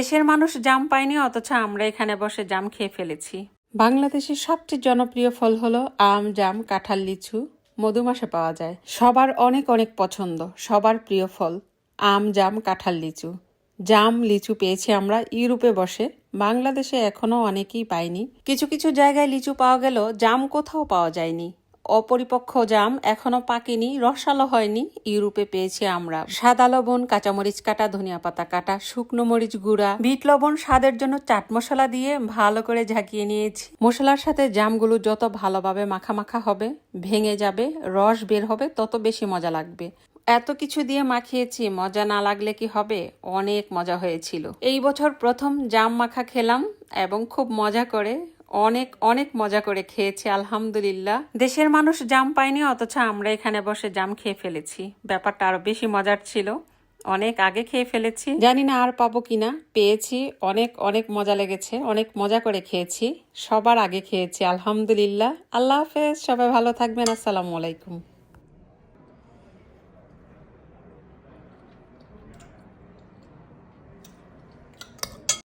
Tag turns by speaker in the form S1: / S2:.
S1: দেশের মানুষ জাম পায়নি, অথচ আমরা এখানে বসে জাম খেয়ে ফেলেছি। বাংলাদেশের সবচেয়ে জনপ্রিয় ফল হলো আম, জাম, কাঁঠাল, লিচু। মধু মাসে পাওয়া যায়। সবার অনেক অনেক পছন্দ, সবার প্রিয় ফল আম, জাম, কাঁঠাল, লিচু। জাম, লিচু পেয়েছি আমরা ইউরোপে বসে। বাংলাদেশে এখনো অনেকেই পাইনি। কিছু কিছু জায়গায় লিচু পাওয়া গেল, জাম কোথাও পাওয়া যায়নি। অপরিপক্ক জাম এখনো পাকেনি, রসালো হয়নি, ইউরোপে পেয়েছি আমরা। সাদা লবণ, কাঁচামরিচ কাটা, ধনিয়া পাতা কাটা, শুকনো মরিচ গুঁড়া, বিট লবণ, স্বাদের জন্য চাট মশলা দিয়ে ভালো করে ঝাঁকিয়ে নিয়েছি। মশলার সাথে জামগুলো যত ভালোভাবে মাখা মাখা হবে, ভেঙে যাবে, রস বের হবে, তত বেশি মজা লাগবে। এত কিছু দিয়ে মাখিয়েছি, মজা না লাগলে কি হবে? অনেক মজা হয়েছিল। এই বছর প্রথম জাম মাখা খেলাম এবং খুব মজা করে, অনেক অনেক মজা করে খেয়েছি আলহামদুলিল্লাহ। দেশের মানুষ জাম পায়নি, অথচ আমরা এখানে বসে জাম খেয়ে ফেলেছি। ব্যাপারটা আরো বেশি মজার ছিল। অনেক আগে খেয়ে ফেলেছি, জানি না আর পাবো কিনা। পেয়েছি, অনেক অনেক মজা লেগেছে, অনেক মজা করে খেয়েছি। সবার আগে খেয়েছি আলহামদুলিল্লাহ। আল্লাহ হাফেজ, সবাই ভালো থাকবেন। আসসালামু আলাইকুম।